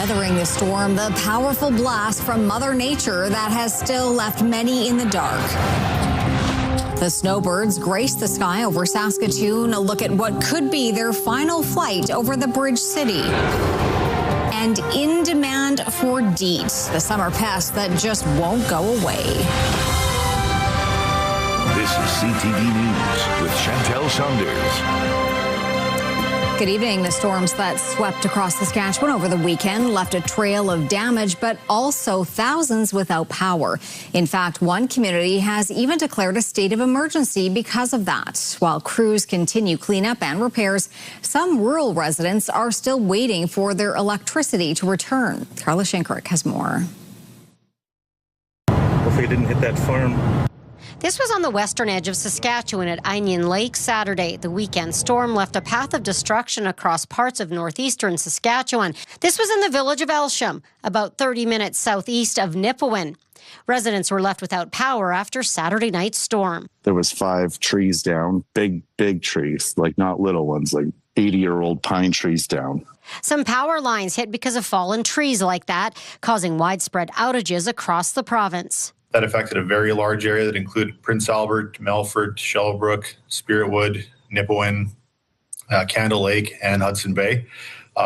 Weathering the storm, the powerful blast from Mother Nature that has still left many in the dark. The Snowbirds grace the sky over Saskatoon. A look at what could be their final flight over the Bridge City. And in demand for DEET, the summer pest that just won't go away. This is CTV News with Chantel Saunders. Good evening. The storms that swept across Saskatchewan over the weekend left a trail of damage, but also thousands without power. In fact, one community has even declared a state of emergency because of that. While crews continue cleanup and repairs, some rural residents are still waiting for their electricity to return. Carla Shinkrick has more. Hopefully it didn't hit that farm. This was on the western edge of Saskatchewan at Onion Lake Saturday. The weekend storm left a path of destruction across parts of northeastern Saskatchewan. This was in the village of Elsham, about 30 minutes southeast of Nipawin. Residents were left without power after Saturday night's storm. There was 5 trees down, big trees, like not little ones, like 80-year-old pine trees down. Some power lines hit because of fallen trees like that, causing widespread outages across the province. That affected a very large area that included Prince Albert, Melfort, Shellowbrook, Spiritwood, Nipawin, Candle Lake, and Hudson Bay.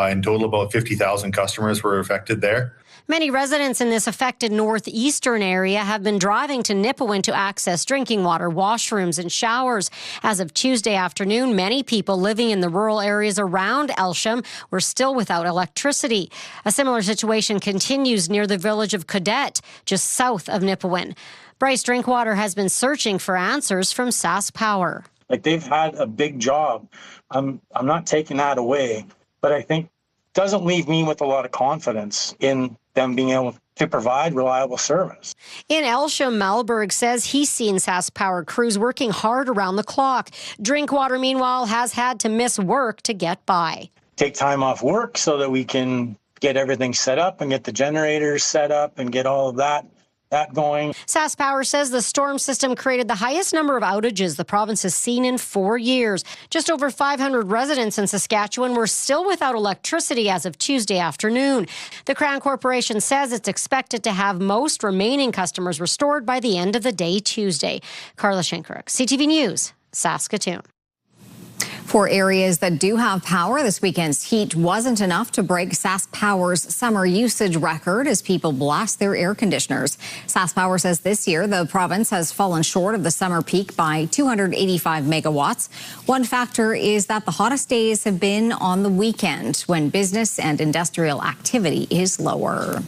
In total, about 50,000 customers were affected there. Many residents in this affected northeastern area have been driving to Nipawin to access drinking water, washrooms, and showers. As of Tuesday afternoon, many people living in the rural areas around Elsham were still without electricity. A similar situation continues near the village of Cadet, just south of Nipawin. Bryce Drinkwater has been searching for answers from Sask Power. They've had a big job. I'm not taking that away, but I think it doesn't leave me with a lot of confidence in them being able to provide reliable service. In Elsham, Malberg says he's seen Sask Power crews working hard around the clock. Drinkwater, meanwhile, has had to miss work to get by. Take time off work so that we can get everything set up and get the generators set up and get all of that going. Sask Power says the storm system created the highest number of outages the province has seen in 4 years. Just over 500 residents in Saskatchewan were still without electricity as of Tuesday afternoon. The Crown Corporation says it's expected to have most remaining customers restored by the end of the day Tuesday. Carla Shinkrick, CTV News, Saskatoon. For areas that do have power, this weekend's heat wasn't enough to break Sask Power's summer usage record as people blast their air conditioners. Sask Power says this year the province has fallen short of the summer peak by 285 megawatts. One factor is that the hottest days have been on the weekend when business and industrial activity is lower.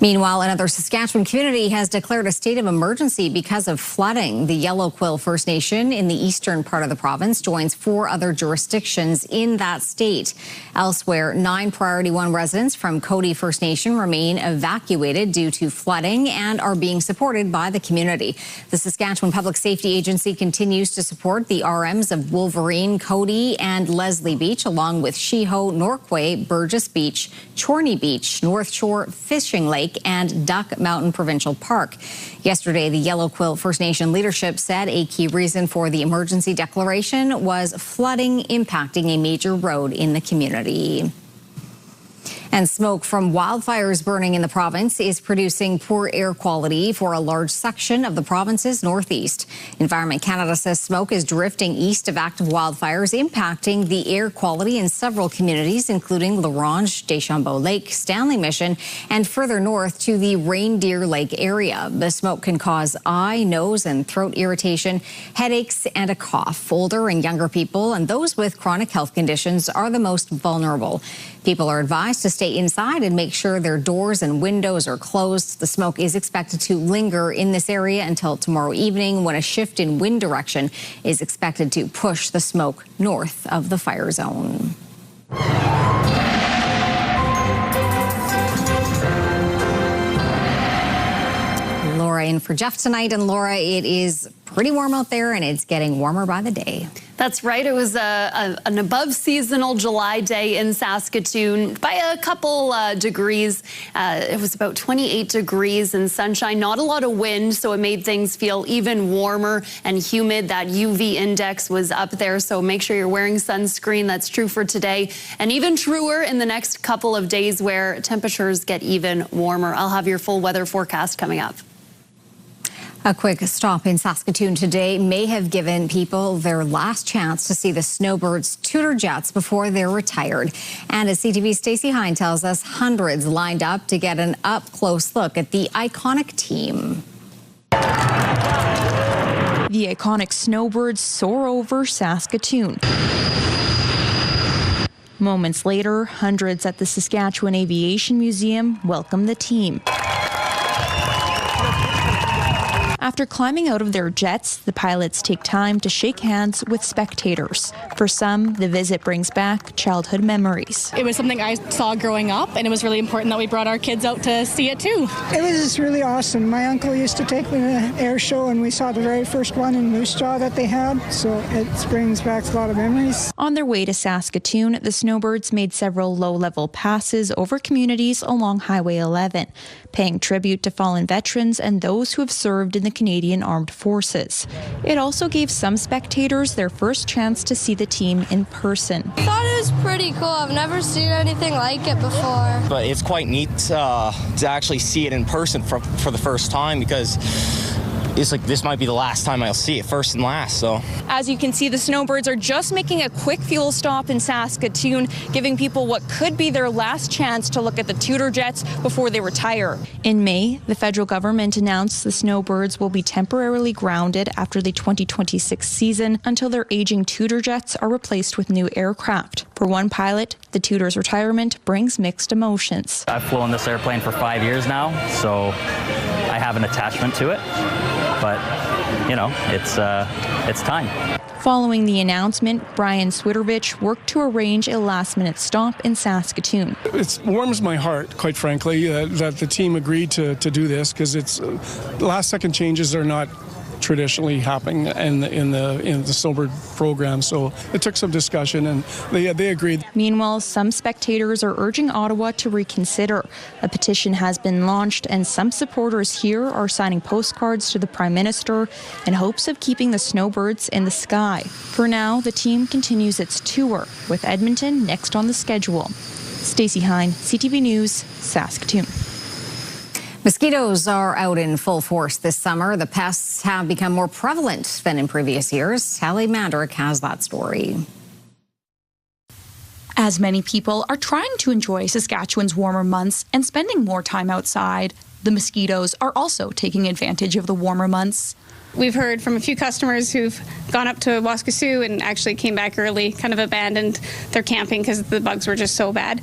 Meanwhile, another Saskatchewan community has declared a state of emergency because of flooding. The Yellow Quill First Nation in the eastern part of the province joins 4 other jurisdictions in that state. Elsewhere, 9 Priority 1 residents from Cody First Nation remain evacuated due to flooding and are being supported by the community. The Saskatchewan Public Safety Agency continues to support the RMs of Wolverine, Cody, and Leslie Beach, along with Sheeho, Norquay, Burgess Beach, Chorney Beach, North Shore Fishing Lake, and Duck Mountain Provincial Park. Yesterday, the Yellow Quill First Nation leadership said a key reason for the emergency declaration was flooding impacting a major road in the community. And smoke from wildfires burning in the province is producing poor air quality for a large section of the province's northeast. Environment Canada says smoke is drifting east of active wildfires, impacting the air quality in several communities, including La Ronge, Deschambault Lake, Stanley Mission, and further north to the Reindeer Lake area. The smoke can cause eye, nose, and throat irritation, headaches, and a cough. Older and younger people and those with chronic health conditions are the most vulnerable. People are advised to stay inside and make sure their doors and windows are closed. The smoke is expected to linger in this area until tomorrow evening, when a shift in wind direction is expected to push the smoke north of the fire zone. Laura in for Jeff tonight. And Laura, it is pretty warm out there and it's getting warmer by the day. That's right. It was an above seasonal July day in Saskatoon by a couple degrees. It was about 28 degrees and sunshine, not a lot of wind, so it made things feel even warmer and humid. That UV index was up there, so make sure you're wearing sunscreen. That's true for today, and even truer in the next couple of days where temperatures get even warmer. I'll have your full weather forecast coming up. A quick stop in Saskatoon today may have given people their last chance to see the Snowbirds Tudor jets before they're retired. And as CTV's Stacey Hine tells us, hundreds lined up to get an up-close look at the iconic team. The iconic Snowbirds soar over Saskatoon. Moments later, hundreds at the Saskatchewan Aviation Museum welcome the team. After climbing out of their jets, the pilots take time to shake hands with spectators. For some, the visit brings back childhood memories. It was something I saw growing up, and it was really important that we brought our kids out to see it too. It was just really awesome. My uncle used to take me to the air show, and we saw the very first one in Moose Jaw that they had, so it brings back a lot of memories. On their way to Saskatoon, the Snowbirds made several low-level passes over communities along Highway 11, paying tribute to fallen veterans and those who have served in the Canadian Armed Forces. It also gave some spectators their first chance to see the team in person. I thought it was pretty cool. I've never seen anything like it before. But it's quite neat to actually see it in person for the first time, because it's like this might be the last time I'll see it, first and last. So, as you can see, the Snowbirds are just making a quick fuel stop in Saskatoon, giving people what could be their last chance to look at the Tudor jets before they retire. In May, the federal government announced the Snowbirds will be temporarily grounded after the 2026 season until their aging Tudor jets are replaced with new aircraft. For one pilot, the Tudor's retirement brings mixed emotions. I've flown this airplane for 5 years now, so I have an attachment to it. But, you know, it's time. Following the announcement, Brian Swittervich worked to arrange a last-minute stop in Saskatoon. It warms my heart, quite frankly, that the team agreed to do this, because it's last-second changes are not traditionally happening in the Snowbird program, so it took some discussion, and they agreed. Meanwhile, some spectators are urging Ottawa to reconsider. A petition has been launched, and some supporters here are signing postcards to the Prime Minister in hopes of keeping the Snowbirds in the sky. For now, the team continues its tour, with Edmonton next on the schedule. Stacey Hine, CTV News, Saskatoon. Mosquitoes are out in full force this summer. The pests have become more prevalent than in previous years. Sally Mandrick has that story. As many people are trying to enjoy Saskatchewan's warmer months and spending more time outside, the mosquitoes are also taking advantage of the warmer months. We've heard from a few customers who've gone up to Waskesiu and actually came back early, kind of abandoned their camping because the bugs were just so bad.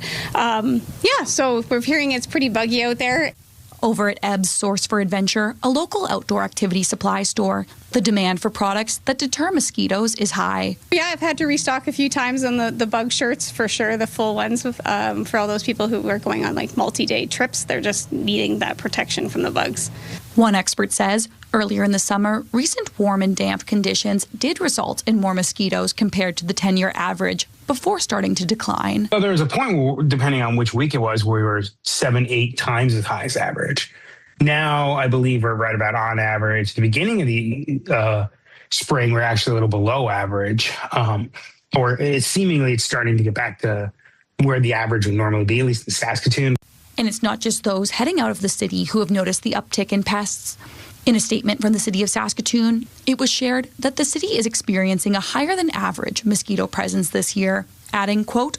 So we're hearing it's pretty buggy out there. Over at Ebb's Source for Adventure, a local outdoor activity supply store, the demand for products that deter mosquitoes is high. Yeah, I've had to restock a few times on the bug shirts, for sure, the full ones, for all those people who are going on like multi-day trips. They're just needing that protection from the bugs. One expert says earlier in the summer, recent warm and damp conditions did result in more mosquitoes compared to the 10-year average before starting to decline. So there was a point, where, depending on which week it was, where we were 7-8 times as high as average. Now, I believe we're right about on average. The beginning of the spring, we're actually a little below average. Seemingly it's starting to get back to where the average would normally be, at least in Saskatoon. And it's not just those heading out of the city who have noticed the uptick in pests. In a statement from the city of Saskatoon, it was shared that the city is experiencing a higher than average mosquito presence this year, adding, quote,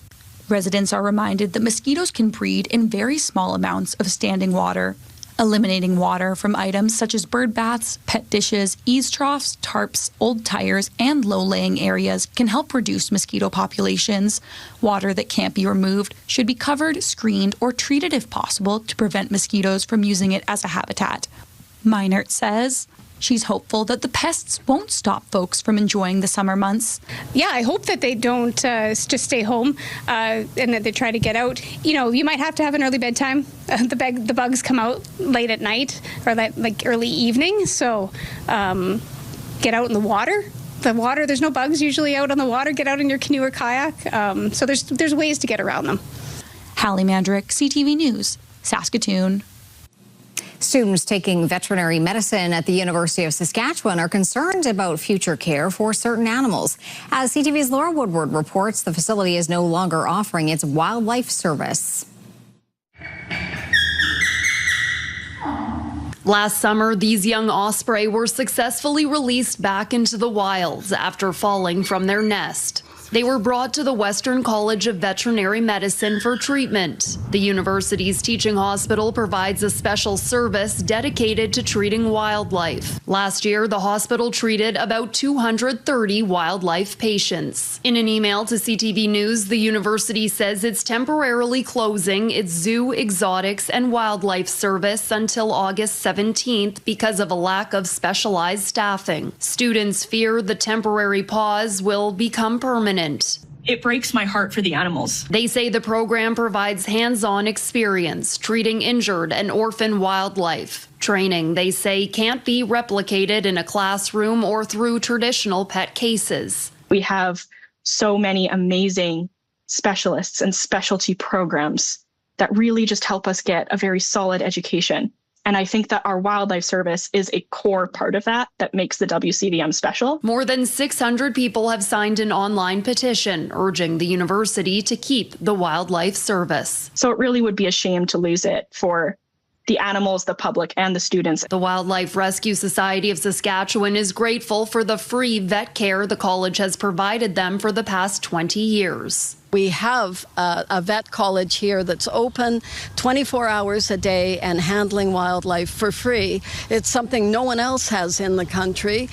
residents are reminded that mosquitoes can breed in very small amounts of standing water. Eliminating water from items such as bird baths, pet dishes, eaves troughs, tarps, old tires, and low-laying areas can help reduce mosquito populations. Water that can't be removed should be covered, screened, or treated if possible to prevent mosquitoes from using it as a habitat. Meinert says she's hopeful that the pests won't stop folks from enjoying the summer months. Yeah, I hope that they don't just stay home and that they try to get out. You know, you might have to have an early bedtime. The bugs come out late at night or like early evening. So get out in the water the water. There's no bugs usually out on the water. Get out in your canoe or kayak. So there's ways to get around them. Hallie Mandrick, CTV News, Saskatoon. Students taking veterinary medicine at the University of Saskatchewan are concerned about future care for certain animals. As CTV's Laura Woodward reports, the facility is no longer offering its wildlife service. Last summer, these young osprey were successfully released back into the wilds after falling from their nest. They were brought to the Western College of Veterinary Medicine for treatment. The university's teaching hospital provides a special service dedicated to treating wildlife. Last year, the hospital treated about 230 wildlife patients. In an email to CTV News, the university says it's temporarily closing its zoo, exotics, and wildlife service until August 17th because of a lack of specialized staffing. Students fear the temporary pause will become permanent. It breaks my heart for the animals. They say the program provides hands-on experience treating injured and orphan wildlife. Training, they say, can't be replicated in a classroom or through traditional pet cases. We have so many amazing specialists and specialty programs that really just help us get a very solid education. And I think that our wildlife service is a core part of that makes the WCVM special. More than 600 people have signed an online petition urging the university to keep the wildlife service. So it really would be a shame to lose it for the animals, the public, and the students. The Wildlife Rescue Society of Saskatchewan is grateful for the free vet care the college has provided them for the past 20 years. We have a vet college here that's open 24 hours a day and handling wildlife for free. It's something no one else has in the country.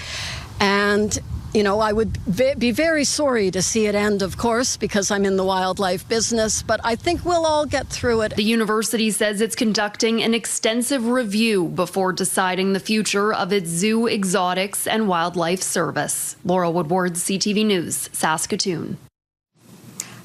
And you know, I would be very sorry to see it end, of course, because I'm in the wildlife business, but I think we'll all get through it. The university says it's conducting an extensive review before deciding the future of its zoo, exotics, and wildlife service. Laura Woodward, CTV News, Saskatoon.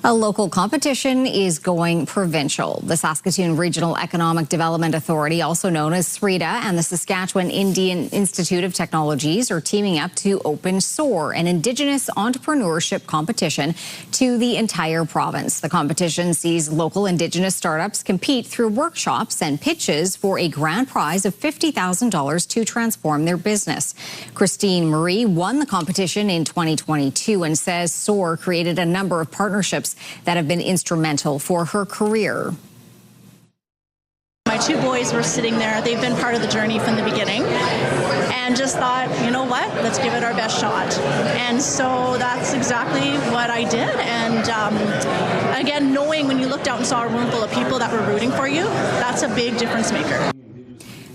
A local competition is going provincial. The Saskatoon Regional Economic Development Authority, also known as SREDA, and the Saskatchewan Indian Institute of Technologies are teaming up to open SOAR, an Indigenous entrepreneurship competition, to the entire province. The competition sees local Indigenous startups compete through workshops and pitches for a grand prize of $50,000 to transform their business. Christine Marie won the competition in 2022 and says SOAR created a number of partnerships that have been instrumental for her career. My two boys were sitting there. They've been part of the journey from the beginning and just thought, you know what, let's give it our best shot. And so that's exactly what I did. And again, knowing when you looked out and saw a room full of people that were rooting for you, that's a big difference maker.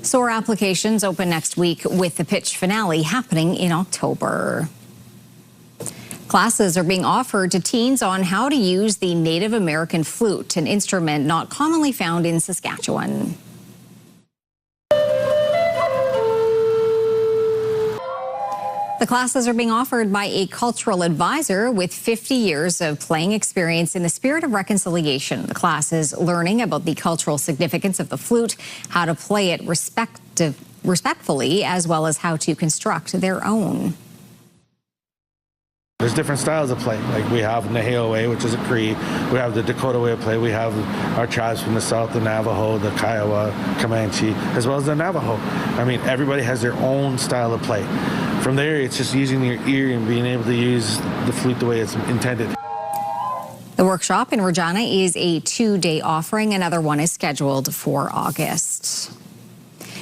SOAR applications open next week with the pitch finale happening in October. Classes are being offered to teens on how to use the Native American flute, an instrument not commonly found in Saskatchewan. The classes are being offered by a cultural advisor with 50 years of playing experience in the spirit of reconciliation. The class is learning about the cultural significance of the flute, how to play it respectfully, as well as how to construct their own. There's different styles of play. Like we have Naheo way, which is a Cree. We have the Dakota way of play. We have our tribes from the south, the Navajo, the Kiowa, Comanche, as well as the Navajo. I mean, everybody has their own style of play. From there, it's just using your ear and being able to use the flute the way it's intended. The workshop in Regina is a 2-day offering. Another one is scheduled for August.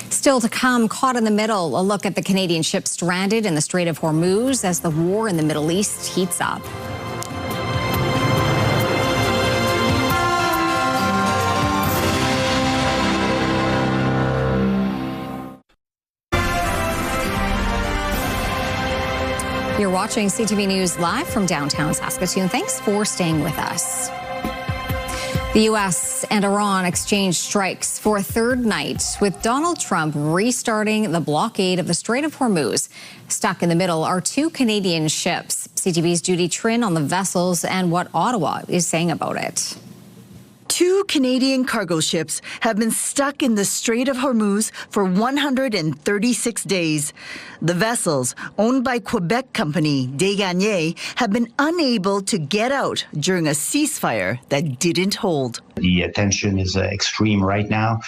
Still to come, caught in the middle, a look at the Canadian ship stranded in the Strait of Hormuz as the war in the Middle East heats up. You're watching CTV News live from downtown Saskatoon. Thanks for staying with us. The U.S. and Iran exchanged strikes for a third night, with Donald Trump restarting the blockade of the Strait of Hormuz. Stuck in the middle are 2 Canadian ships. CTV's Judy Trin on the vessels and what Ottawa is saying about it. 2 Canadian cargo ships have been stuck in the Strait of Hormuz for 136 days. The vessels, owned by Quebec company Desgagnés, have been unable to get out during a ceasefire that didn't hold. The tension is extreme right now,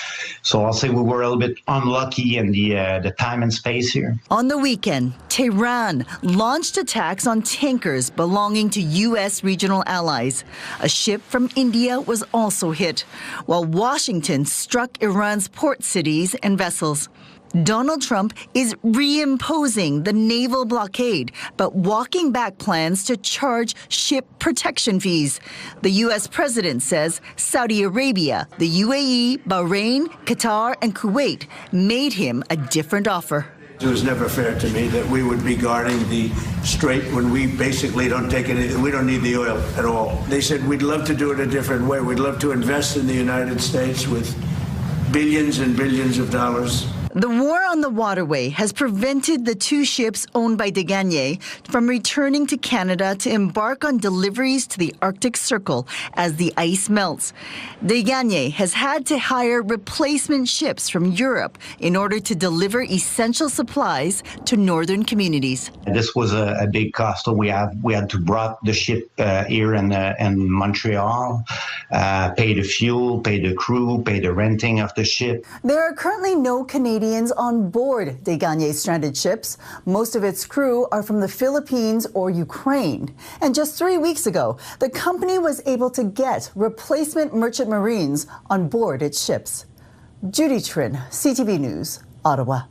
so I'll say we were a little bit unlucky in the time and space here. On the weekend, Tehran launched attacks on tankers belonging to U.S. regional allies. A ship from India was also hit, while Washington struck Iran's port cities and vessels. Donald Trump is reimposing the naval blockade, but walking back plans to charge ship protection fees. The U.S. president says Saudi Arabia, the UAE, Bahrain, Qatar, and Kuwait made him a different offer. It was never fair to me that we would be guarding the strait when we basically don't take any, we don't need the oil at all. They said we'd love to do it a different way. We'd love to invest in the United States with billions and billions of dollars. The war on the waterway has prevented the 2 ships owned by Desgagnés from returning to Canada to embark on deliveries to the Arctic Circle as the ice melts. Desgagnés has had to hire replacement ships from Europe in order to deliver essential supplies to northern communities. This was a big cost. So we had to brought the ship here in Montreal, pay the fuel, pay the crew, pay the renting of the ship. There are currently no Canadians on board Desgagnés stranded ships. Most of its crew are from the Philippines or Ukraine. And just 3 weeks ago, the company was able to get replacement merchant marines on board its ships. Judy Trin, CTV News, Ottawa.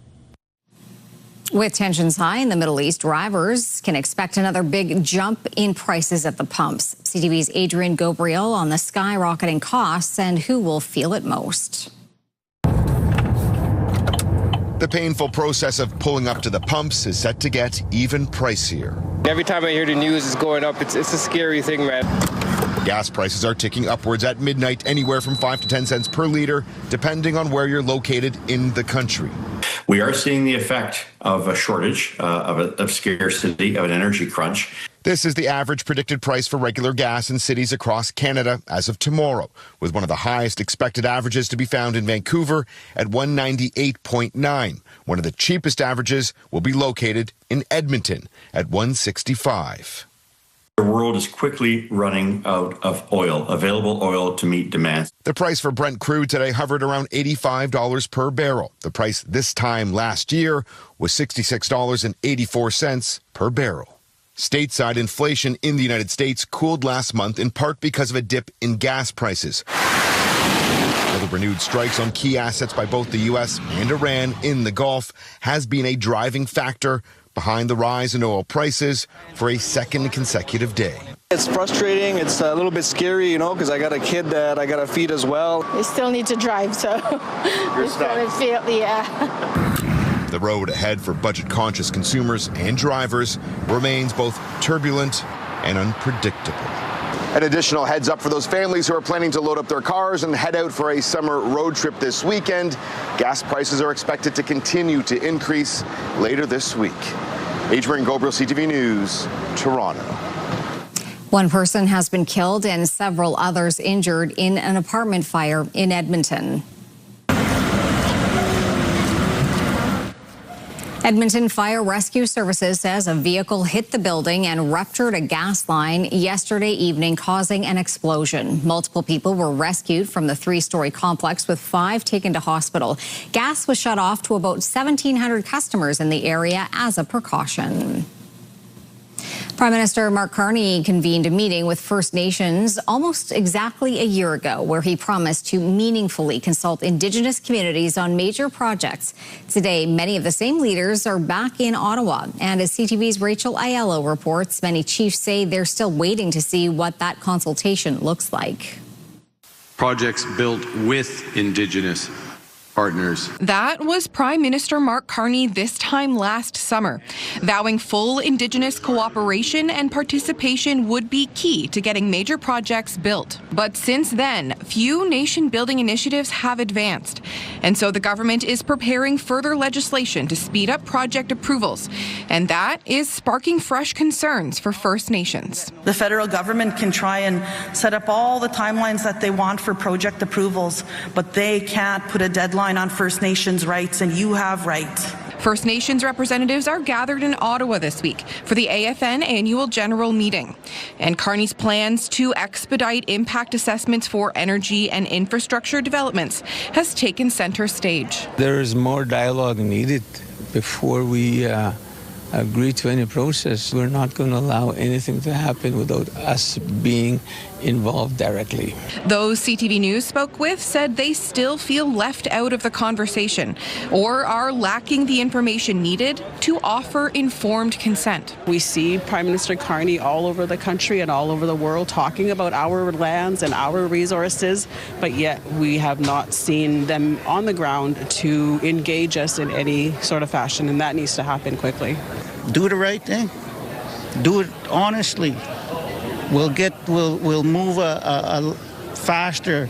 With tensions high in the Middle East, drivers can expect another big jump in prices at the pumps. CTV's Adrian Gabriel on the skyrocketing costs and who will feel it most. The painful process of pulling up to the pumps is set to get even pricier. Every time I hear the news is going up, it's a scary thing, man. Gas prices are ticking upwards at midnight, anywhere from 5 to 10 cents per liter, depending on where you're located in the country. We are seeing the effect of a shortage, of scarcity, of an energy crunch. This is the average predicted price for regular gas in cities across Canada as of tomorrow, with one of the highest expected averages to be found in Vancouver at 198.9. One of the cheapest averages will be located in Edmonton at 165. The world is quickly running out of oil, available oil to meet demand. The price for Brent crude today hovered around $85 per barrel. The price this time last year was $66.84 per barrel. Stateside inflation in the United States cooled last month in part because of a dip in gas prices. While the renewed strikes on key assets by both the U.S. and Iran in the Gulf has been a driving factor behind the rise in oil prices for a second consecutive day. It's frustrating. It's a little bit scary, you know, because I got a kid that I got to feed as well. I still need to drive, so you're stuck. The road ahead for budget-conscious consumers and drivers remains both turbulent and unpredictable. An additional heads up for those families who are planning to load up their cars and head out for a summer road trip this weekend. Gas prices are expected to continue to increase later this week. Adrian Gabriel, CTV News, Toronto. One person has been killed and several others injured in an apartment fire in Edmonton. Edmonton Fire Rescue Services says a vehicle hit the building and ruptured a gas line yesterday evening, causing an explosion. Multiple people were rescued from the 3-story complex, with 5 taken to hospital. Gas was shut off to about 1,700 customers in the area as a precaution. Prime Minister Mark Carney convened a meeting with First Nations almost exactly a year ago, where he promised to meaningfully consult Indigenous communities on major projects. Today, many of the same leaders are back in Ottawa. And as CTV's Rachel Aiello reports, many chiefs say they're still waiting to see what that consultation looks like. Projects built with Indigenous partners. That was Prime Minister Mark Carney this time last summer, vowing full Indigenous cooperation and participation would be key to getting major projects built. But since then, few nation-building initiatives have advanced. And so the government is preparing further legislation to speed up project approvals. And that is sparking fresh concerns for First Nations. The federal government can try and set up all the timelines that they want for project approvals, but they can't put a deadline on First Nations rights, and you have rights. First Nations representatives are gathered in Ottawa this week for the AFN annual general meeting. And Carney's plans to expedite impact assessments for energy and infrastructure developments has taken center stage. There is more dialogue needed before we agree to any process. We're not going to allow anything to happen without us being involved directly. Those CTV News spoke with said they still feel left out of the conversation or are lacking the information needed to offer informed consent. We see Prime Minister Carney all over the country and all over the world talking about our lands and our resources, but yet we have not seen them on the ground to engage us in any sort of fashion, and that needs to happen quickly. Do the right thing. Do it honestly. We'll move faster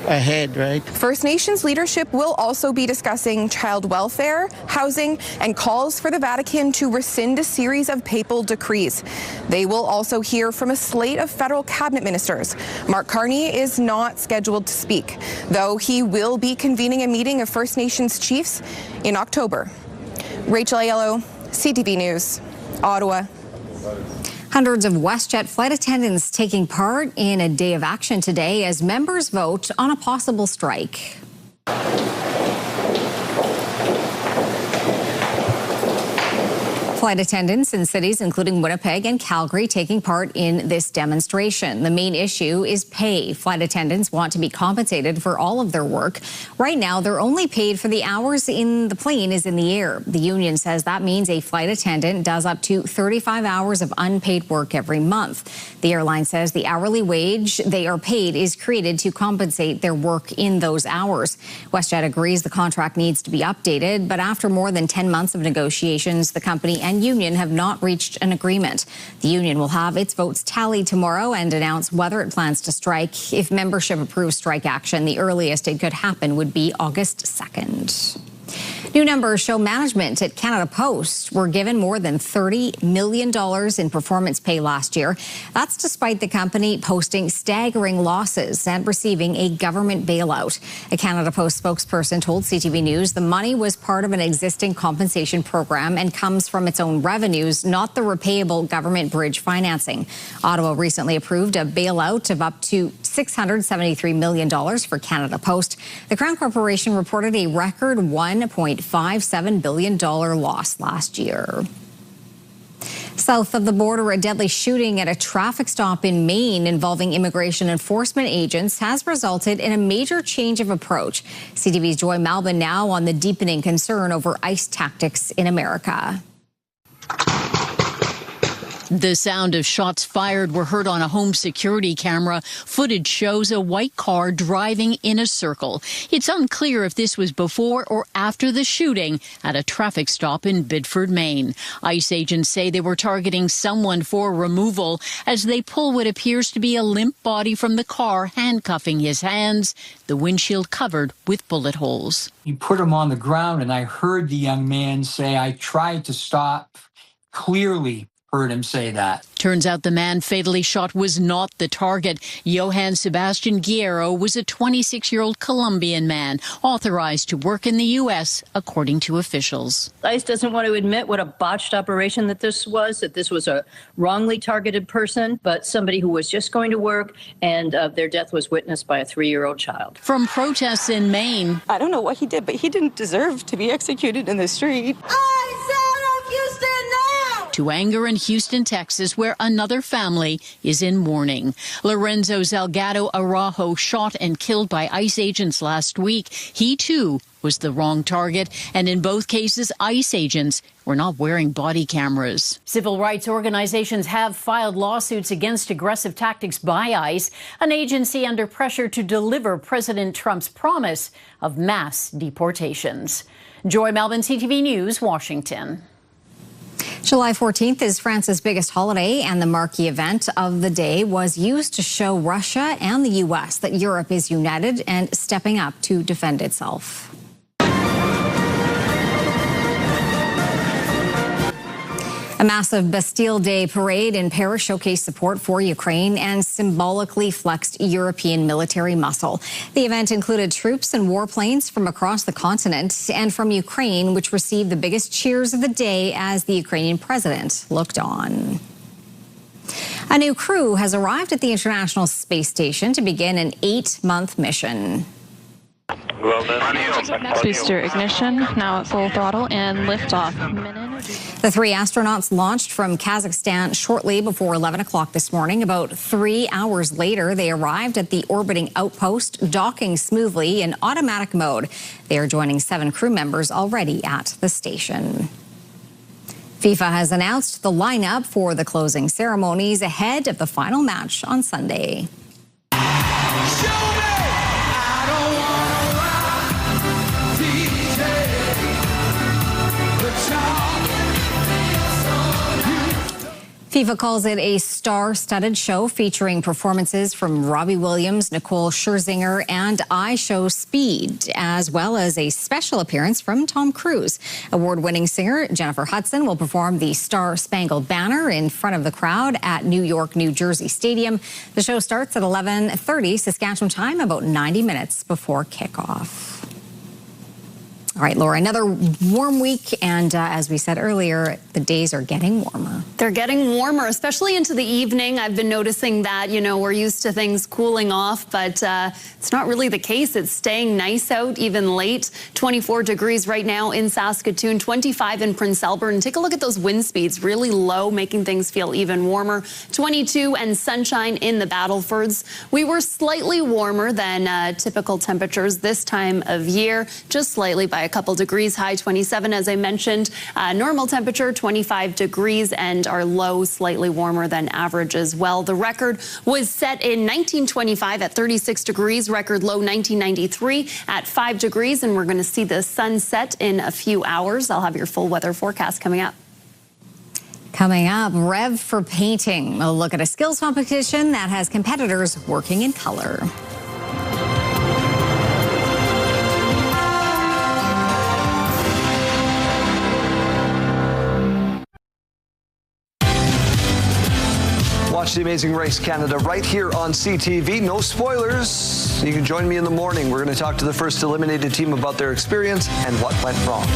ahead, right? First Nations leadership will also be discussing child welfare, housing, and calls for the Vatican to rescind a series of papal decrees. They will also hear from a slate of federal cabinet ministers. Mark Carney is not scheduled to speak, though he will be convening a meeting of First Nations chiefs in October. Rachel Aiello, CTV News, Ottawa. Hundreds of WestJet flight attendants taking part in a day of action today as members vote on a possible strike. Flight attendants in cities including Winnipeg and Calgary taking part in this demonstration. The main issue is pay. Flight attendants want to be compensated for all of their work. Right now, they're only paid for the hours in the plane is in the air. The union says that means a flight attendant does up to 35 hours of unpaid work every month. The airline says the hourly wage they are paid is created to compensate their work in those hours. WestJet agrees the contract needs to be updated, but after more than 10 months of negotiations, the company and union have not reached an agreement. The union will have its votes tallied tomorrow and announce whether it plans to strike. If membership approves strike action, the earliest it could happen would be August 2nd. New numbers show management at Canada Post were given more than $30 million in performance pay last year. That's despite the company posting staggering losses and receiving a government bailout. A Canada Post spokesperson told CTV News the money was part of an existing compensation program and comes from its own revenues, not the repayable government bridge financing. Ottawa recently approved a bailout of up to $673 million for Canada Post. The Crown Corporation reported a record $1.57 billion loss last year. South of the border, a deadly shooting at a traffic stop in Maine involving immigration enforcement agents has resulted in a major change of approach. CTV's Joy Malbon now on the deepening concern over ICE tactics in America. The sound of shots fired were heard on a home security camera. Footage shows a white car driving in a circle. It's unclear if this was before or after the shooting at a traffic stop in Biddeford, Maine. ICE agents say they were targeting someone for removal as they pull what appears to be a limp body from the car, handcuffing his hands, the windshield covered with bullet holes. You put him on the ground, and I heard the young man say, "I tried to stop." Clearly heard him say that. Turns out the man fatally shot was not the target. Johann Sebastian Guerrero was a 26-year-old Colombian man authorized to work in the U.S., according to officials. ICE doesn't want to admit what a botched operation that this was a wrongly targeted person, but somebody who was just going to work, and their death was witnessed by a 3-year-old child. From protests in Maine. I don't know what he did, but he didn't deserve to be executed in the street. To anger in Houston, Texas, where another family is in mourning. Lorenzo Zelgado Araujo shot and killed by ICE agents last week. He, too, was the wrong target, and in both cases, ICE agents were not wearing body cameras. Civil rights organizations have filed lawsuits against aggressive tactics by ICE, an agency under pressure to deliver President Trump's promise of mass deportations. Joy Malbon, CTV News, Washington. July 14th is France's biggest holiday, and the marquee event of the day was used to show Russia and the U.S. that Europe is united and stepping up to defend itself. A massive Bastille Day parade in Paris showcased support for Ukraine and symbolically flexed European military muscle. The event included troops and warplanes from across the continent and from Ukraine, which received the biggest cheers of the day as the Ukrainian president looked on. A new crew has arrived at the International Space Station to begin an 8-month mission. Booster ignition now at full throttle and liftoff. The 3 astronauts launched from Kazakhstan shortly before 11 o'clock this morning. About 3 hours later, they arrived at the orbiting outpost, docking smoothly in automatic mode. They are joining 7 crew members already at the station. FIFA has announced the lineup for the closing ceremonies ahead of the final match on Sunday. FIFA calls it a star-studded show featuring performances from Robbie Williams, Nicole Scherzinger, and I Show Speed, as well as a special appearance from Tom Cruise. Award-winning singer Jennifer Hudson will perform the Star-Spangled Banner in front of the crowd at New York, New Jersey Stadium. The show starts at 11:30 Saskatchewan time, about 90 minutes before kickoff. All right, Laura, another warm week, and as we said earlier, the days are getting warmer. They're getting warmer, especially into the evening. I've been noticing that, we're used to things cooling off, but it's not really the case. It's staying nice out, even late. 24 degrees right now in Saskatoon, 25 in Prince Albert. And take a look at those wind speeds, really low, making things feel even warmer. 22 and sunshine in the Battlefords. We were slightly warmer than typical temperatures this time of year, just slightly by a couple degrees, high 27, as I mentioned. Normal temperature, 25 degrees, and our low slightly warmer than average as well. The record was set in 1925 at 36 degrees, record low 1993 at 5 degrees, and we're going to see the sun set in a few hours. I'll have your full weather forecast coming up. Coming up, Rev for Painting. A look at a skills competition that has competitors working in color. Watch The Amazing Race Canada right here on CTV. No spoilers. You can join me in the morning. We're going to talk to the first eliminated team about their experience and what went wrong.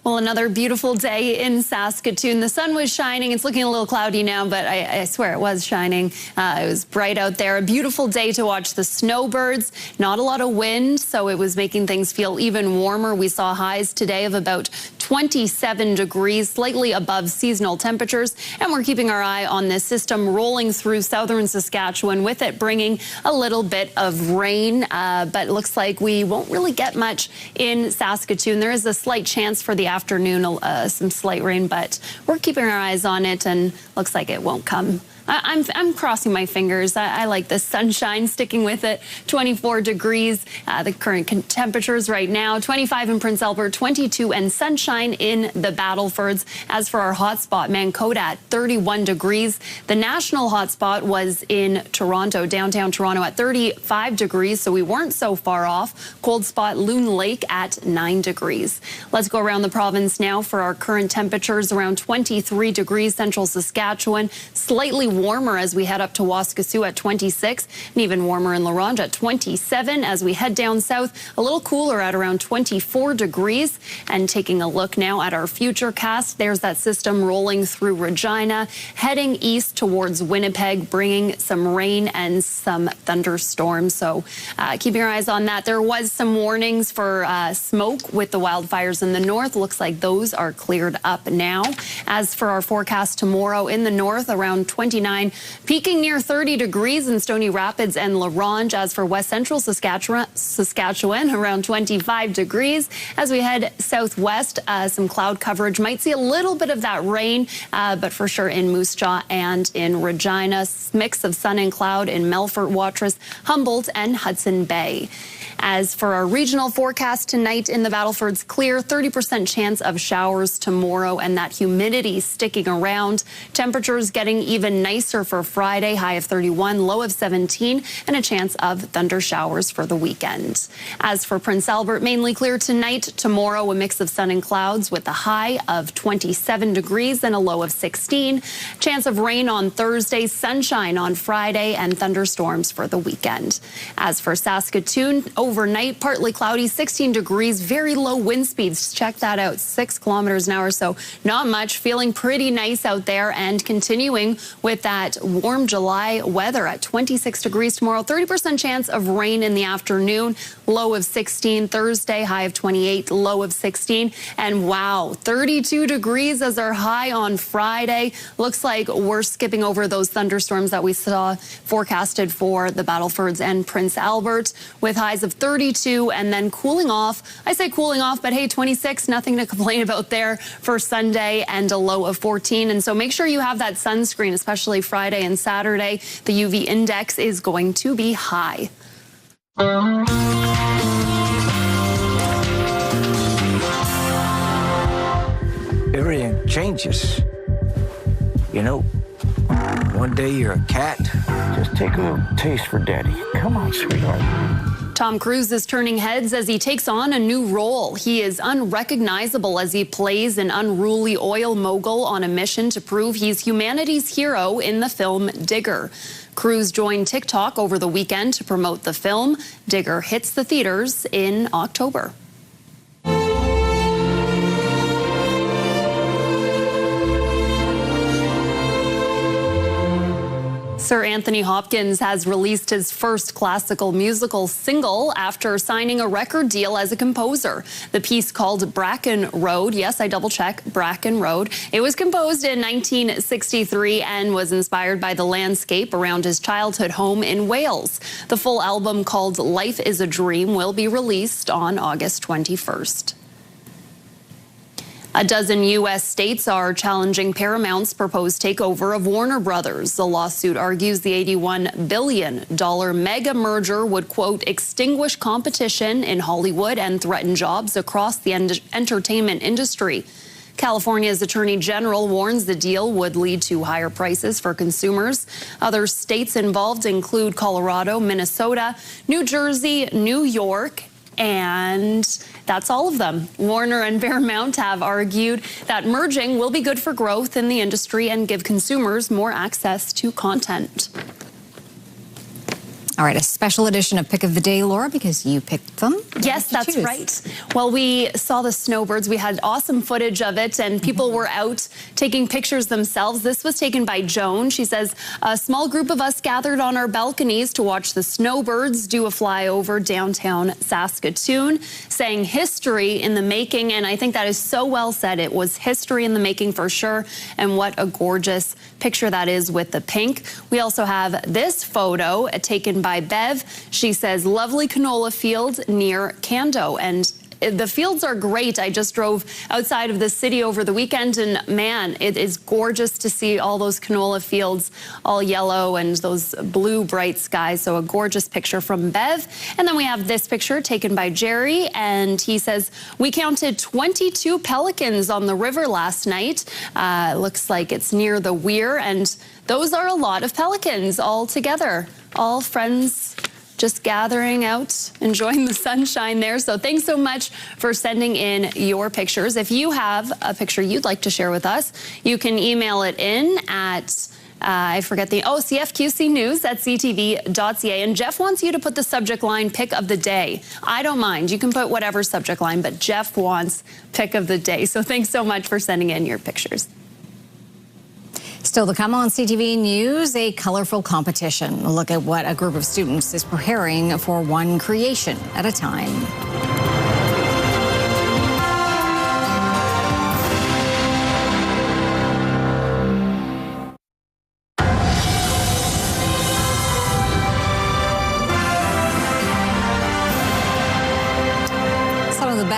Well, another beautiful day in Saskatoon. The sun was shining. It's looking a little cloudy now, but I swear it was shining. It was bright out there. A beautiful day to watch the Snowbirds. Not a lot of wind, so it was making things feel even warmer. We saw highs today of about 27 degrees, slightly above seasonal temperatures. And we're keeping our eye on this system rolling through southern Saskatchewan, with it bringing a little bit of rain. But it looks like we won't really get much in Saskatoon. There is a slight chance for the afternoon, some slight rain, but we're keeping our eyes on it, and looks like it won't come. I'm crossing my fingers. I like the sunshine, sticking with it. 24 degrees, the current temperatures right now. 25 in Prince Albert, 22 and sunshine in the Battlefords. As for our hotspot, Mankota at 31 degrees. The national hotspot was in Toronto, downtown Toronto at 35 degrees, so we weren't so far off. Cold spot, Loon Lake at 9 degrees. Let's go around the province now for our current temperatures. Around 23 degrees, central Saskatchewan. Slightly warmer as we head up to Waskesiu at 26, and even warmer in La Ronge at 27. As we head down south, a little cooler at around 24 degrees. And taking a look now at our future cast, there's that system rolling through Regina, heading east towards Winnipeg, bringing some rain and some thunderstorms. So keeping our eyes on that. There was some warnings for smoke with the wildfires in the north. Looks like those are cleared up now. As for our forecast tomorrow in the north, around 29, peaking near 30 degrees in Stony Rapids and La Ronge. As for west central Saskatchewan, around 25 degrees. As we head southwest, some cloud coverage. Might see a little bit of that rain, but for sure in Moose Jaw and in Regina. Mix of sun and cloud in Melfort, Watrous, Humboldt, and Hudson Bay. As for our regional forecast tonight in the Battleford's clear, 30% chance of showers tomorrow, and that humidity sticking around. Temperatures getting even nicer for Friday, high of 31, low of 17, and a chance of thunder showers for the weekend. As for Prince Albert, mainly clear tonight. Tomorrow, a mix of sun and clouds with a high of 27 degrees and a low of 16. Chance of rain on Thursday, sunshine on Friday, and thunderstorms for the weekend. As for Saskatoon, overnight, partly cloudy, 16 degrees, very low wind speeds. Check that out, 6 kilometers an hour, so not much. Feeling pretty nice out there, and continuing with that warm July weather at 26 degrees tomorrow. 30% chance of rain in the afternoon, low of 16 Thursday, high of 28, low of 16. And wow, 32 degrees as our high on Friday. Looks like we're skipping over those thunderstorms that we saw forecasted for the Battlefords and Prince Albert, with highs of 32 and then cooling off. I say cooling off, but hey, 26, nothing to complain about there for Sunday, and a low of 14. And so make sure you have that sunscreen, especially Friday and Saturday. The UV index is going to be high. Everything changes. You know, one day you're a cat. Just take a little taste for daddy. Come on, sweetheart. Tom Cruise is turning heads as he takes on a new role. He is unrecognizable as he plays an unruly oil mogul on a mission to prove he's humanity's hero in the film Digger. Cruise joined TikTok over the weekend to promote the film. Digger hits the theaters in October. Sir Anthony Hopkins has released his first classical musical single after signing a record deal as a composer. The piece, called Bracken Road, yes, I double-check, Bracken Road. It was composed in 1963 and was inspired by the landscape around his childhood home in Wales. The full album, called Life is a Dream, will be released on August 21st. A dozen U.S. states are challenging Paramount's proposed takeover of Warner Brothers. The lawsuit argues the $81 billion mega merger would, quote, extinguish competition in Hollywood and threaten jobs across the entertainment industry. California's Attorney General warns the deal would lead to higher prices for consumers. Other states involved include Colorado, Minnesota, New Jersey, New York, and that's all of them. Warner and Paramount have argued that merging will be good for growth in the industry and give consumers more access to content. All right, a special edition of Pick of the Day, Laura, because you picked them. Yes, that's right. Well, we saw the Snowbirds. We had awesome footage of it, and people were out taking pictures themselves. This was taken by Joan. She says, a small group of us gathered on our balconies to watch the Snowbirds do a flyover downtown Saskatoon, saying history in the making. And I think that is so well said. It was history in the making for sure. And what a gorgeous picture that is with the pink. We also have this photo taken by Bev. She says, lovely canola field near Cando. And the fields are great. I just drove outside of the city over the weekend, and man, it is gorgeous to see all those canola fields all yellow and those blue bright skies. So a gorgeous picture from Bev. And then we have this picture taken by Jerry, and he says, we counted 22 pelicans on the river last night. Looks like it's near the Weir, and those are a lot of pelicans all together. All friends just gathering out, enjoying the sunshine there. So thanks so much for sending in your pictures. If you have a picture you'd like to share with us, you can email it in at, I forget the, cfqcnews@ctv.ca. And Jeff wants you to put the subject line, Pick of the Day. I don't mind. You can put whatever subject line, but Jeff wants Pick of the Day. So thanks so much for sending in your pictures. Still to come on CTV News, a colorful competition. A look at what a group of students is preparing for one creation at a time.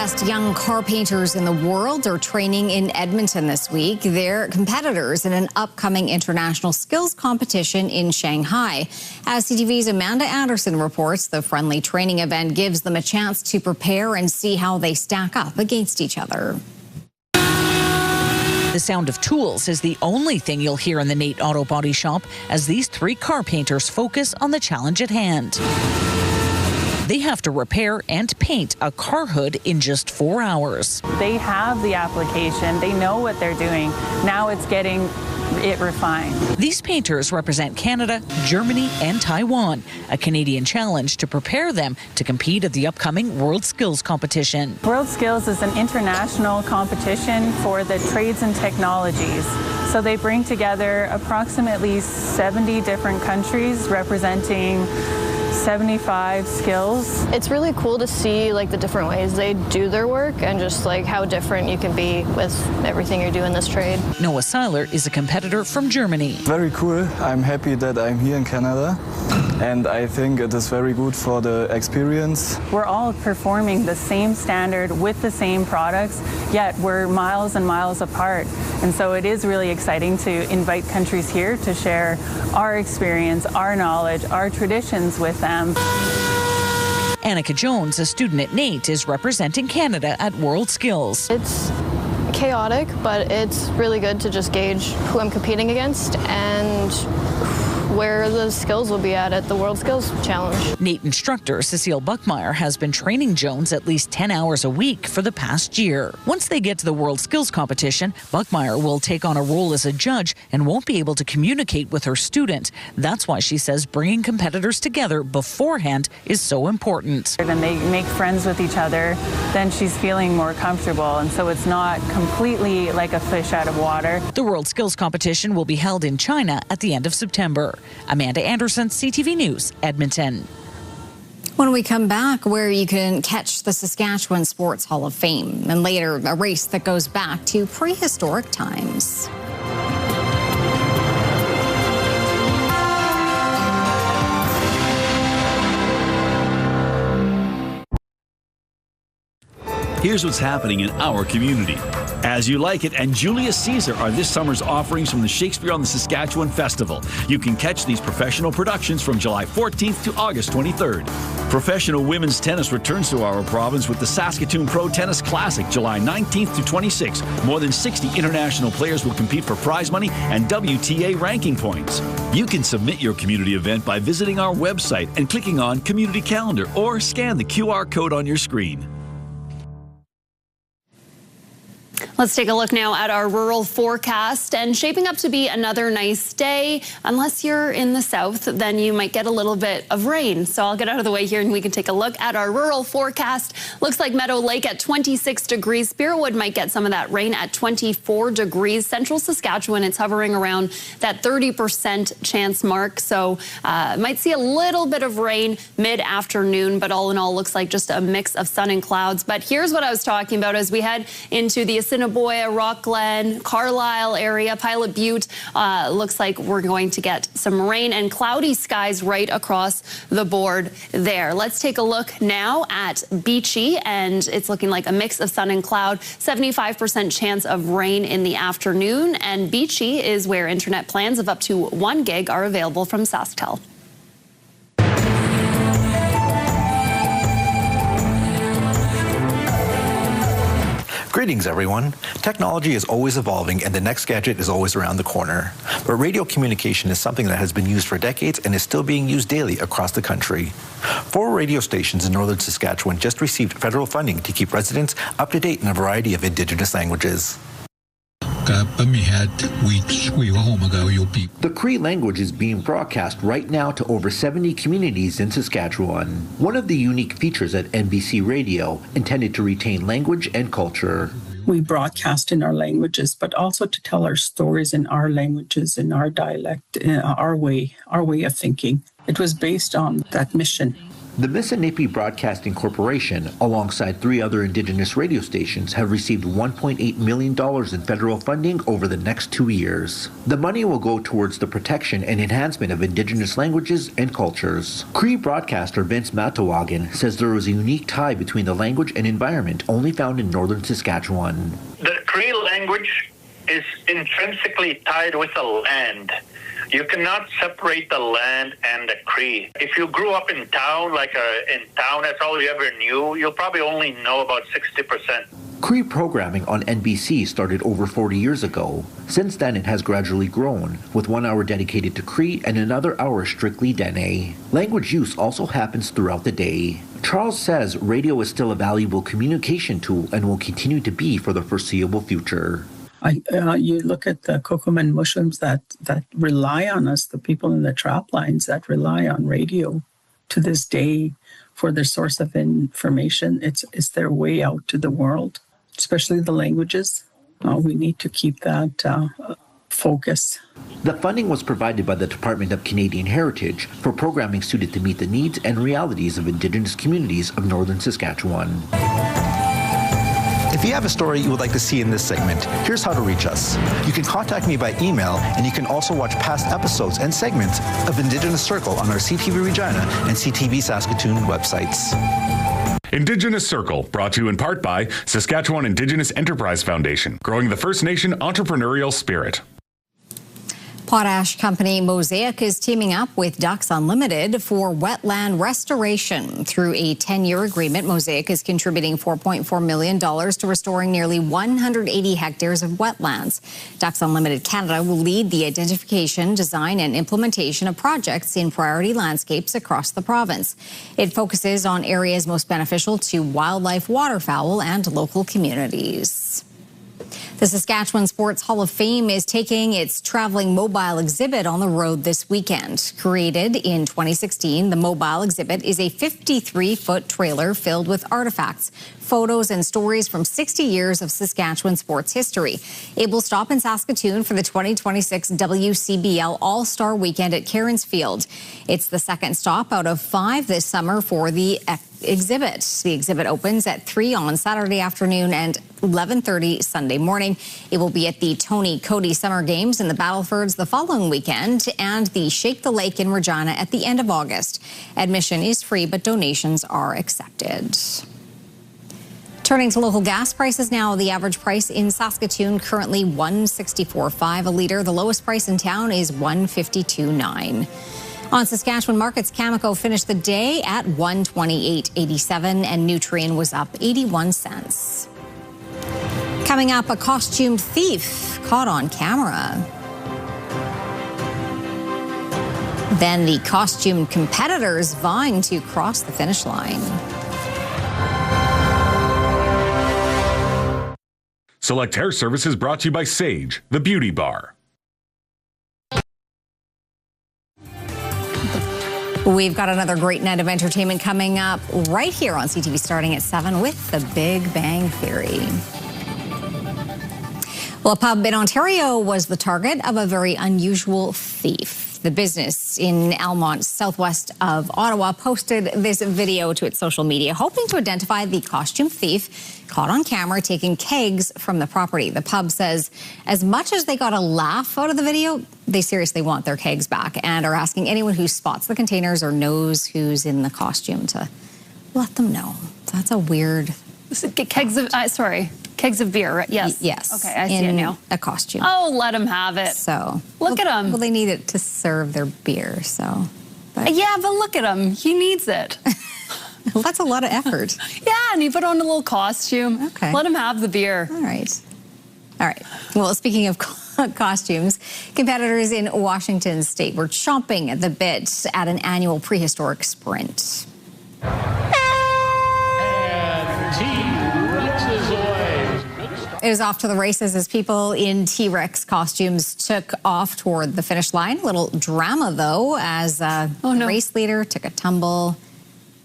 best young car painters in the world are training in Edmonton this week. They're competitors in an upcoming international skills competition in Shanghai. As CTV's Amanda Anderson reports, the friendly training event gives them a chance to prepare and see how they stack up against each other. The sound of tools is the only thing you'll hear in the Nate Auto Body Shop as these three car painters focus on the challenge at hand. They have to repair and paint a car hood in just 4 hours. They have the application. They know what they're doing. Now it's getting it refined. These painters represent Canada, Germany, and Taiwan, a Canadian challenge to prepare them to compete at the upcoming World Skills Competition. World Skills is an international competition for the trades and technologies. So they bring together approximately 70 different countries representing 75 skills. It's really cool to see like the different ways they do their work and just like how different you can be with everything you do in this trade. Noah Seiler is a competitor from Germany. Very cool. I'm happy that I'm here in Canada and I think it is very good for the experience. We're all performing the same standard with the same products, yet we're miles and miles apart. And so it is really exciting to invite countries here to share our experience, our knowledge, our traditions with them. Annika Jones, a student at NATE, is representing Canada at World Skills. It's chaotic, but it's really good to just gauge who I'm competing against and where the skills will be at the World Skills Challenge. NATE instructor Cecile Buckmeyer has been training Jones at least 10 hours a week for the past year. Once they get to the World Skills Competition, Buckmeyer will take on a role as a judge and won't be able to communicate with her student. That's why she says bringing competitors together beforehand is so important. When they make friends with each other, then she's feeling more comfortable, and so it's not completely like a fish out of water. The World Skills Competition will be held in China at the end of September. Amanda Anderson, CTV News, Edmonton. When we come back, where you can catch the Saskatchewan Sports Hall of Fame, and later a race that goes back to prehistoric times. Here's what's happening in our community. As You Like It and Julius Caesar are this summer's offerings from the Shakespeare on the Saskatchewan Festival. You can catch these professional productions from July 14th to August 23rd. Professional women's tennis returns to our province with the Saskatoon Pro Tennis Classic, July 19th to 26th. More than 60 international players will compete for prize money and WTA ranking points. You can submit your community event by visiting our website and clicking on Community Calendar or scan the QR code on your screen. Let's take a look now at our rural forecast, and shaping up to be another nice day. Unless you're in the south, then you might get a little bit of rain. So I'll get out of the way here and we can take a look at our rural forecast. Looks like Meadow Lake at 26 degrees. Spearwood might get some of that rain at 24 degrees. Central Saskatchewan, it's hovering around that 30% chance mark. So might see a little bit of rain mid-afternoon, but all in all looks like just a mix of sun and clouds. But here's what I was talking about as we head into the Assiniboia, Rockglen, Carlisle area, Pilot Butte. Looks like we're going to get some rain and cloudy skies right across the board there. Let's take a look now at Beachy, and it's looking like a mix of sun and cloud, 75% chance of rain in the afternoon. And Beachy is where internet plans of up to 1 gig are available from SaskTel. Greetings, everyone. Technology is always evolving and the next gadget is always around the corner. But radio communication is something that has been used for decades and is still being used daily across the country. 4 radio stations in northern Saskatchewan just received federal funding to keep residents up to date in a variety of Indigenous languages. The Cree language is being broadcast right now to over 70 communities in Saskatchewan. One of the unique features at NBC Radio, intended to retain language and culture. We broadcast in our languages, but also to tell our stories in our languages, in our dialect, our way of thinking. It was based on that mission. The Mississippi Broadcasting Corporation, alongside 3 other Indigenous radio stations, have received $1.8 million in federal funding over the next 2 years. The money will go towards the protection and enhancement of Indigenous languages and cultures. Cree broadcaster Vince Matawagan says there is a unique tie between the language and environment only found in northern Saskatchewan. The Cree language is intrinsically tied with the land. You cannot separate the land and the Cree. If you grew up in town, that's all you ever knew, you'll probably only know about 60%. Cree programming on NBC started over 40 years ago. Since then, it has gradually grown, with 1 hour dedicated to Cree and another hour strictly Dene. Language use also happens throughout the day. Charles says radio is still a valuable communication tool and will continue to be for the foreseeable future. You look at the Kokoman Muslims that rely on us, the people in the trap lines that rely on radio to this day for their source of information. It's their way out to the world, especially the languages. We need to keep that focus. The funding was provided by the Department of Canadian Heritage for programming suited to meet the needs and realities of Indigenous communities of northern Saskatchewan. If you have a story you would like to see in this segment, here's how to reach us. You can contact me by email, and you can also watch past episodes and segments of Indigenous Circle on our CTV Regina and CTV Saskatoon websites. Indigenous Circle, brought to you in part by Saskatchewan Indigenous Enterprise Foundation, growing the First Nation entrepreneurial spirit. Potash company Mosaic is teaming up with Ducks Unlimited for wetland restoration. Through a 10-year agreement, Mosaic is contributing $4.4 million to restoring nearly 180 hectares of wetlands. Ducks Unlimited Canada will lead the identification, design, and implementation of projects in priority landscapes across the province. It focuses on areas most beneficial to wildlife, waterfowl, and local communities. The Saskatchewan Sports Hall of Fame is taking its traveling mobile exhibit on the road this weekend. Created in 2016, the mobile exhibit is a 53-foot trailer filled with artifacts, photos, and stories from 60 years of Saskatchewan sports history. It will stop in Saskatoon for the 2026 WCBL All-Star Weekend at Cairns Field. It's the second stop out of 5 this summer for the exhibit. The exhibit opens at 3 on Saturday afternoon and 11:30 Sunday morning. It will be at the Tony Cody Summer Games in the Battlefords the following weekend and the Shake the Lake in Regina at the end of August. Admission is free, but donations are accepted. Turning to local gas prices now, the average price in Saskatoon currently $1.64.5 a litre. The lowest price in town is $1.52.9. On Saskatchewan markets, Cameco finished the day at $128.87 and Nutrien was up 81 cents. Coming up, a costumed thief caught on camera. Then the costumed competitors vying to cross the finish line. Select Hair Services brought to you by Sage, the beauty bar. We've got another great night of entertainment coming up right here on CTV starting at 7 with The Big Bang Theory. Well, a pub in Ontario was the target of a very unusual thief. The business in Almont, southwest of Ottawa, posted this video to its social media, hoping to identify the costume thief caught on camera taking kegs from the property. The pub says as much as they got a laugh out of the video, they seriously want their kegs back and are asking anyone who spots the containers or knows who's in the costume to let them know. That's a weird... Kegs of beer, right? Yes. Yes. Okay, I see it now. A costume. Oh, let them have it. So look at him. Well, they need it to serve their beer, so. Yeah, but look at him. He needs it. Well, that's a lot of effort. Yeah, and he put on a little costume. Okay. Let him have the beer. All right. All right. Well, speaking of costumes, competitors in Washington state were chomping at the bit at an annual prehistoric sprint. It was off to the races as people in T-Rex costumes took off toward the finish line. A little drama, though, as the race leader took a tumble,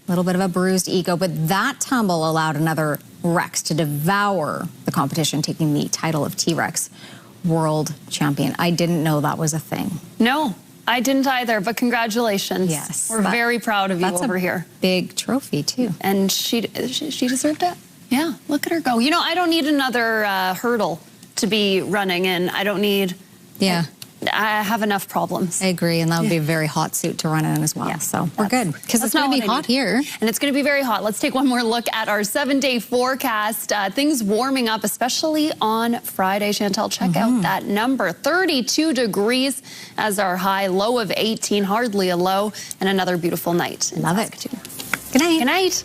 a little bit of a bruised ego, but that tumble allowed another Rex to devour the competition, taking the title of T-Rex World Champion. I didn't know that was a thing. No. I didn't either, but congratulations. Yes. We're very proud of you over here. Big trophy, too. And she deserved it. Yeah, look at her go. You know, I don't need another hurdle to be running in. I don't need... Yeah. I have enough problems. I agree, and that would be a very hot suit to run in as well. Yeah, so we're good, because it's going to be hot here. And it's going to be very hot. Let's take one more look at our 7-day forecast. Things warming up, especially on Friday. Chantel, check out that number. 32 degrees as our high, low of 18, hardly a low, and another beautiful night. Love it. Good night. Good night.